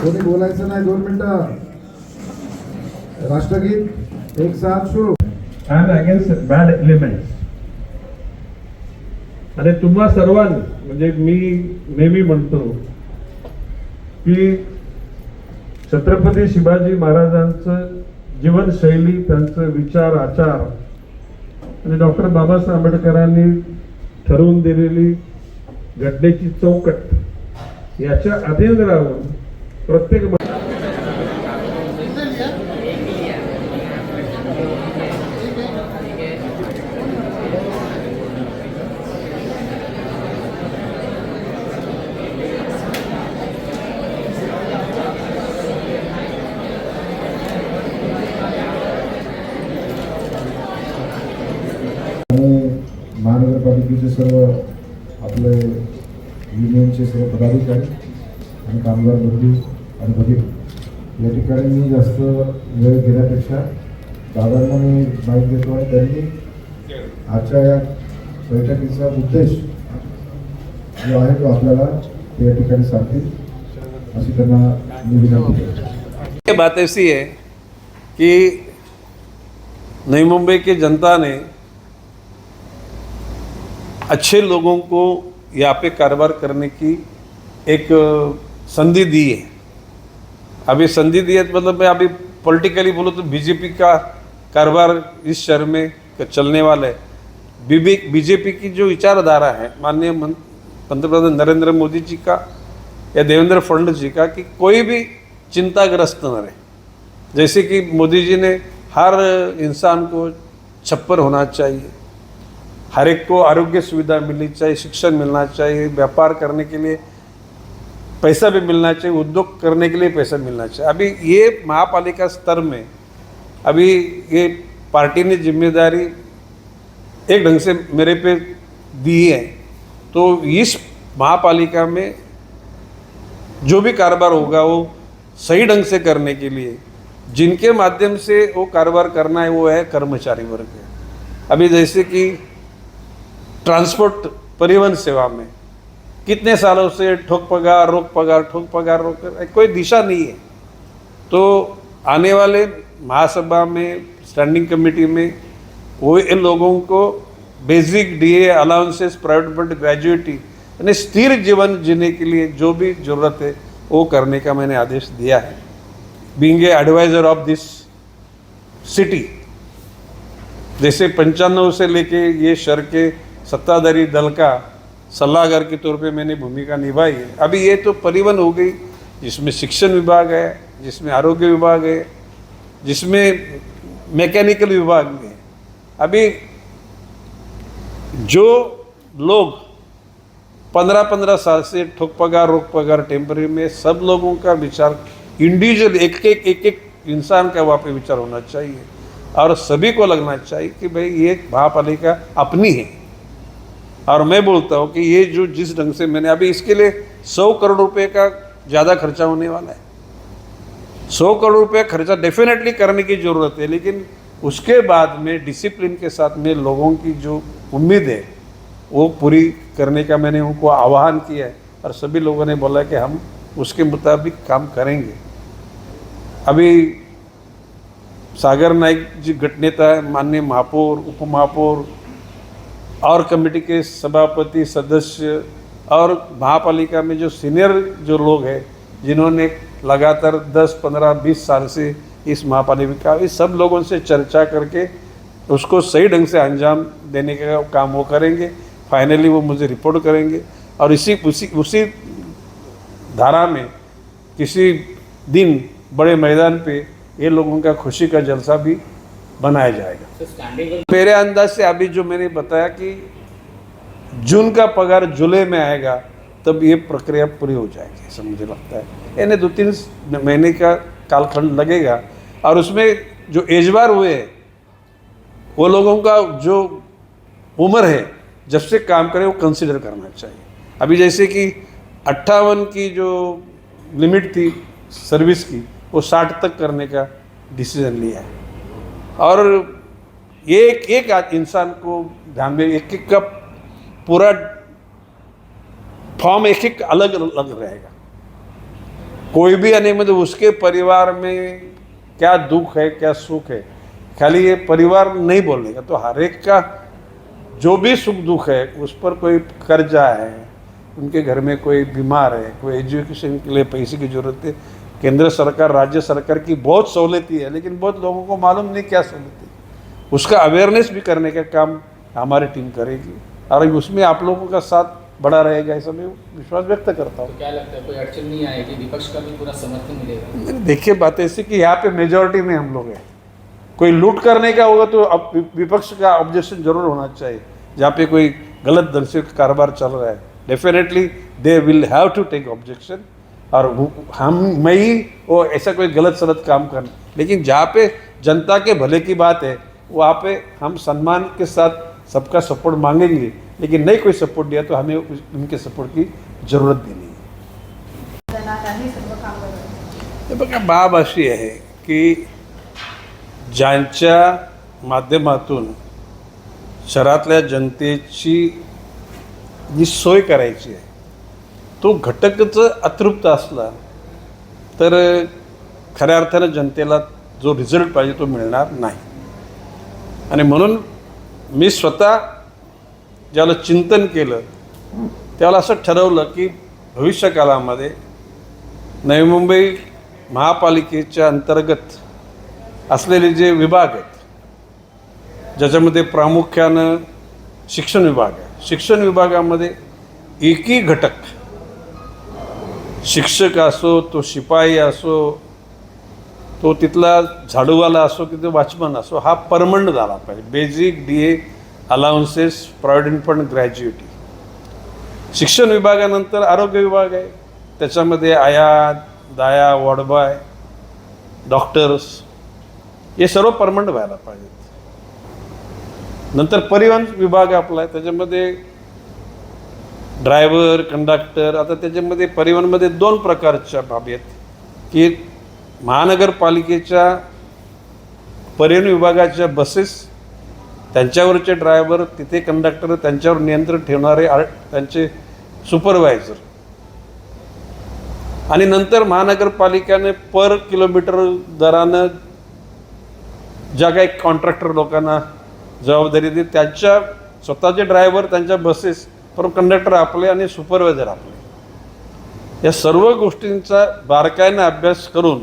कोणी बोलायचं नाही, 2 मिनिटं. राष्ट्रगीत एक साथ सुरू. I am against bad elements. आणि तुम्हा सर्वांनी म्हणजे मी नेहमी म्हणतो की छत्रपती शिवाजी महाराजांचं जीवनशैली, त्यांचं विचार आचार आणि डॉक्टर बाबासाहेब आंबेडकरांनी ठरवून दिलेली घटनेची चौकट याच्या अधीन राहून प्रत्येक महानगरपालिकेचे सर्व आपले युनियनचे सर्व पदाधिकारी आणि कामगार बंधू आणि भगिनी, या ठिकाणी मी जास्त वेळ घेण्यापेक्षा दादांना मी माहिती देतो आणि त्यांनी आजच्या या बैठकीचा उद्देश जो आहे तो आपल्याला ते या ठिकाणी सांगतील अशी त्यांना मी विनंती करतो. ये बात ऐसी है कि नई मुंबई की जनता ने अच्छे लोगों को यहाँ पे कारोबार करने की एक संधि दी है. अभी संधि दी है मतलब मैं अभी पॉलिटिकली बोलूँ तो बीजेपी का कारोबार इस शहर में चलने वाला है. बीजेपी की जो विचारधारा है माननीय पंतप्रधान नरेंद्र मोदी जी का या देवेंद्र फडणवीस जी का कि कोई भी चिंताग्रस्त न रहे. जैसे कि मोदी जी ने हर इंसान को छप्पर होना चाहिए, हर एक को आरोग्य सुविधा मिलनी चाहिए, शिक्षण मिलना चाहिए, व्यापार करने के लिए पैसा भी मिलना चाहिए, उद्योग करने के लिए पैसा मिलना चाहिए. अभी ये महापालिका स्तर में अभी ये पार्टी ने जिम्मेदारी एक ढंग से मेरे पे दी है. तो इस महापालिका में जो भी कारोबार होगा वो सही ढंग से करने के लिए जिनके माध्यम से वो कारोबार करना है वो है कर्मचारी वर्ग है. अभी जैसे कि ट्रांसपोर्ट परिवहन सेवा में कितने सालों से ठोक पगार रोक पगार, ठोक पगार रोक, कोई दिशा नहीं है. तो आने वाले महासभा में स्टैंडिंग कमेटी में वो इन लोगों को basic DA allowances, private gratuity यानी स्थिर जीवन जीने के लिए जो भी ज़रूरत है वो करने का मैंने आदेश दिया है. Being a adviser of this city, जैसे 95 से लेके ये शहर के सत्ताधारी दल का सलाहकार के तौर पे मैंने भूमिका निभाई है. अभी ये तो परिवहन हो गई, जिसमें शिक्षण विभाग है, जिसमें आरोग्य विभाग है, जिसमें मैकेनिकल विभाग में है. अभी जो लोग 15-15 साल से ठोक पगार रोक पगार टेम्पररी में, सब लोगों का विचार इंडिविजुअल एक इंसान का वहाँ पे विचार होना चाहिए और सभी को लगना चाहिए कि भाई ये महापालिका अपनी है. और मैं बोलता हूँ कि ये जो जिस ढंग से मैंने अभी इसके लिए 100 करोड़ रुपए का ज़्यादा खर्चा होने वाला है. 100 करोड़ रुपये खर्चा डेफिनेटली करने की ज़रूरत है, लेकिन उसके बाद में डिसिप्लिन के साथ में लोगों की जो उम्मीद है वो पूरी करने का मैंने उनको आह्वान किया है और सभी लोगों ने बोला कि हम उसके मुताबिक काम करेंगे. अभी सागर नाइक जी गटनेता है, माननीय महापौर, उपमहापौर और कमेटी के सभापति सदस्य और महापालिका में जो सीनियर जो लोग हैं जिन्होंने लगातार 10, 15, 20 साल से इस महापालिका, इस सब लोगों से चर्चा करके उसको सही ढंग से अंजाम देने का काम वो करेंगे. फाइनली वो मुझे रिपोर्ट करेंगे और उसी धारा में किसी दिन बड़े मैदान पे ये लोगों का खुशी का जलसा भी बनाया जाएगा. मेरे अंदाज से अभी जो मैंने बताया कि जून का पगार जुलाई में आएगा तब ये प्रक्रिया पूरी हो जाएगी ऐसा मुझे लगता है. यानी 2-3 महीने का कालखंड लगेगा और उसमें जो एजबार हुए हैं वो लोगों का जो उम्र है जब से काम करें वो कंसिडर करना चाहिए. अभी जैसे कि 58 की जो लिमिट थी सर्विस की वो 60 तक करने का डिसीजन लिया है. और एक इंसान को ध्यान में एक का पूरा फॉर्म एक अलग अलग रहेगा. कोई भी आने मतलब उसके परिवार में क्या दुख है क्या सुख है, खाली ये परिवार नहीं बोलने का, तो हर एक का जो भी सुख दुख है, उस पर कोई कर्जा है, उनके घर में कोई बीमार है, कोई एजुकेशन के लिए पैसे की जरूरत है, केंद्र सरकार राज्य सरकार की बहुत सहूलतें है, लेकिन बहुत लोगों को मालूम नहीं क्या सहूलतें, उसका अवेयरनेस भी करने का काम हमारी टीम करेगी और उसमें आप लोगों का साथ बड़ा रहेगा, ऐसा मैं विश्वास व्यक्त करता हूँ। तो क्या लगता है कोई अड़चन नहीं आएगी, विपक्ष का भी पूरा समर्थन मिलेगा? देखिए बात ऐसी कि यहाँ पे मेजॉरिटी में हम लोग हैं, कोई लूट करने का होगा तो अब विपक्ष का ऑब्जेक्शन जरूर होना चाहिए। जहाँ पे कोई गलत ढंग से कारोबार चल रहा है, definitely they will have to take objection, और मैं ही वो ऐसा कोई गलत सलत काम करना, लेकिन जहाँ पे जनता के भले की बात है वहाँ पे हम सम्मान के साथ सबका सपोर्ट मांगेंगे, लेकिन नहीं कोई सपोर्ट दिया तो हमें उनके सपोर्ट की जरूरत भी नाही. हे बघा, बाब अशी आहे की ज्यांच्या माध्यमातून शहरातल्या जनतेची जी सोय करायची आहे, तो घटकच अतृप्त असला तर खऱ्या अर्थानं जनतेला जो रिझल्ट पाहिजे तो मिळणार नाही. आणि म्हणून मी स्वतः ज्याला चिंतन केलं त्याला असं ठरवलं की भविष्यकाळामध्ये नवी मुंबई महापालिकेच्या अंतर्गत असलेले जे विभाग आहेत, ज्याच्यामध्ये प्रामुख्यानं शिक्षण विभाग आहे, शिक्षण विभागामध्ये एकही घटक, शिक्षक असो, तो शिपाई असो, तो तिथला झाडूवाला असो की तो वॉचमन असो, हा परमनंट झाला पाहिजे. Basic DA allowances, provident fund, ग्रॅज्युएटी. शिक्षण विभागानंतर आरोग्य विभाग आहे, त्याच्यामध्ये आया, दाया, वॉर्डबॉय, डॉक्टर्स, हे सर्व परमनंट व्हायला पाहिजेत. नंतर परिवहन विभाग आपला आहे, त्याच्यामध्ये ड्रायव्हर, कंडक्टर. आता त्याच्यामध्ये परिवहनमध्ये 2 प्रकारच्या बाबी आहेत की महानगरपालिकेच्या परिवहन विभागाच्या बसेस, त्यांच्यावरचे ड्रायव्हर, तिथे कंडक्टर, त्यांच्यावर नियंत्रण ठेवणारे त्यांचे सुपरवायझर, आणि नंतर महानगरपालिकेने पर किलोमीटर दरानं ज्या काही कॉन्ट्रॅक्टर लोकांना जबाबदारी दिली, त्यांच्या स्वतःचे ड्रायव्हर, त्यांच्या बसेस, पर कंडक्टर आपले आणि सुपरवायझर आपले, या सर्व गोष्टींचा बारकाईनं अभ्यास करून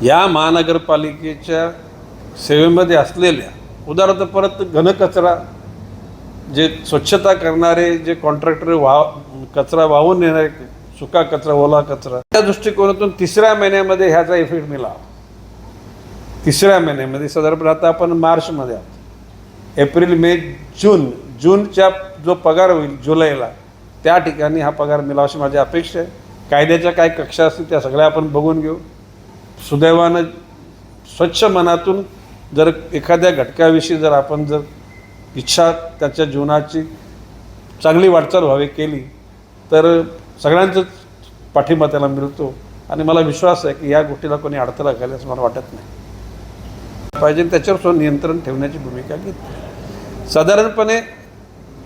या महानगरपालिकेच्या सेवेमध्ये असलेल्या, उदाहरणार्थ परत घनकचरा, जे स्वच्छता करणारे जे कॉन्ट्रॅक्टर, कचरा वाहून नेणारे, सुका कचरा, ओला कचरा, त्या दृष्टिकोनातून 3ऱ्या महिन्यामध्ये ह्याचा इफेक्ट मिळावा. 3ऱ्या महिन्यामध्ये साधारणपणे आता आपण मार्चमध्ये आहोत, एप्रिल, मे, जूनच्या जो पगार होईल जुलैला, त्या ठिकाणी हा पगार मिळावा अशी माझी अपेक्षा आहे. कायद्याच्या काय कक्षा असतील त्या सगळ्या आपण बघून घेऊ. सुदैवानं स्वच्छ मनातून जर एखाद्या घटकाविषयी जर आपण जर इच्छा त्याच्या जीवनाची चांगली वाटचाल व्हावी केली तर सगळ्यांचाच पाठिंबा त्याला मिळतो, आणि मला विश्वास आहे की या गोष्टीला कोणी अडथळा घालेल असं मला वाटत नाही. पाहिजे त्याच्यावर नियंत्रण ठेवण्याची भूमिका घेतली. साधारणपणे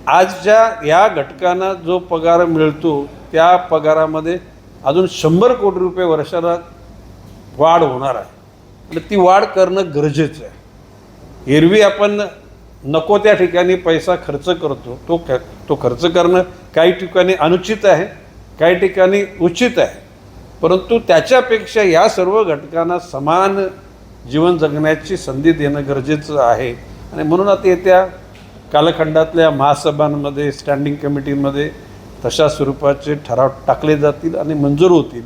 आजच्या या घटकांना जो पगार मिळतो त्या पगारामध्ये अजून 100 कोटी रुपये वर्षाला वाढ होणार आहे, आणि ती वाढ करणं गरजेचं आहे. एरवी आपण नको त्या ठिकाणी पैसा खर्च करतो, तो खर्च करणं काही ठिकाणी अनुचित आहे, काही ठिकाणी उचित आहे, परंतु त्याच्यापेक्षा या सर्व घटकांना समान जीवन जगण्याची संधी देणं गरजेचं आहे. आणि म्हणून आता येत्या कालखंडातल्या महासभांमध्ये, स्टँडिंग कमिटीमध्ये तशा स्वरूपाचे ठराव टाकले जातील आणि मंजूर होतील,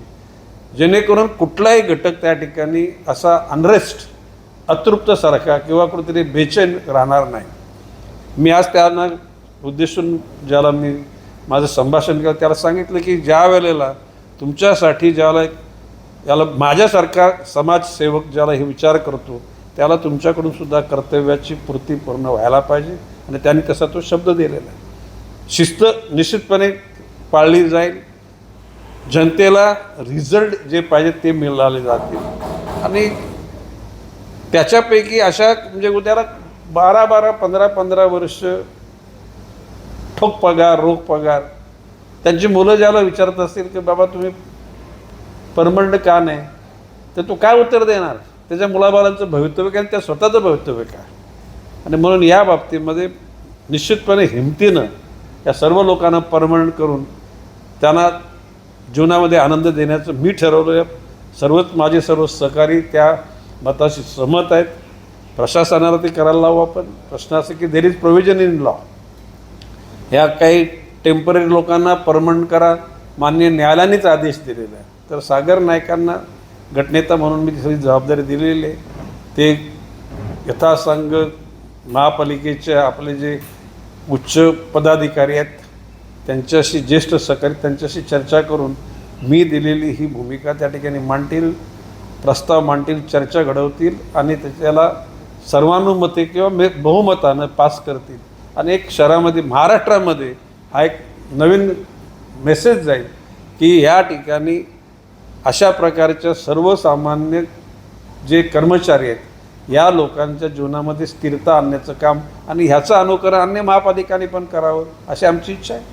जेणेकरून कुठलाही घटक त्या ठिकाणी असा अनरेस्ट, अतृप्तसारखा किंवा कुठेतरी बेचैन राहणार नाही. मी आज त्यांना उद्देशून ज्याला मी माझं संभाषण केलं त्याला सांगितलं की ज्या वेळेला तुमच्यासाठी ज्याला याला माझ्यासारखा समाजसेवक ज्याला हे विचार करतो त्याला तुमच्याकडून सुद्धा कर्तव्याची पूर्ती पूर्ण व्हायला पाहिजे, आणि त्यांनी तसा तो शब्द दिलेला आहे. शिस्त निश्चितपणे पाळली जाईल, जनतेला रिझल्ट जे पाहिजे ते मिळाले जातील, आणि त्याच्यापैकी अशा म्हणजे उद्याला 12-12, 15-15 वर्ष ठोक पगार, रोख पगार, त्यांची मुलं ज्याला विचारत असतील की बाबा तुम्ही परमनंट का नाही, तर तो काय उत्तर देणार? त्याच्या मुलाबाळांचं भवितव्य काय आणि त्या स्वतःचं भवितव्य काय? आणि म्हणून या बाबतीमध्ये निश्चितपणे हिमतीनं या सर्व लोकांना परमनंट करून त्यांना जीवनामध्ये आनंद देण्याचं मी ठरवलं. माझे सर्व सहकारी त्या मताशी सहमत आहेत. प्रशासनाला ते करायला लावू आपण. प्रश्न असं की there is provision in law. ह्या काही टेम्पररी लोकांना परमनंट करा, माननीय न्यायालयानेच आदेश दिलेला आहे. तर सागर नाईकांना गटनेता म्हणून मी ती सगळी जबाबदारी दिलेली आहे. ते यथासांग महापालिकेचे आपले जे उच्च पदाधिकारी आहेत त्यांच्याशी, ज्येष्ठ सहकारी त्यांच्याशी चर्चा करून मी दिलेली ही भूमिका त्या ठिकाणी मांडतील, प्रस्ताव मांडतील, चर्चा घडवतील आणि त्याच्याला सर्वानुमते किंवा बहुमतानं पास करतील. आणि एक शहरामध्ये, महाराष्ट्रामध्ये हा एक नवीन मेसेज जाईल की ह्या ठिकाणी अशा प्रकारच्या सर्वसामान्य जे कर्मचारी आहेत या लोकांच्या जीवनामध्ये स्थिरता आणण्याचं काम आणि ह्याचं अनुकरण अन्य महापालिकांनी पण करावं अशी आमची इच्छा आहे.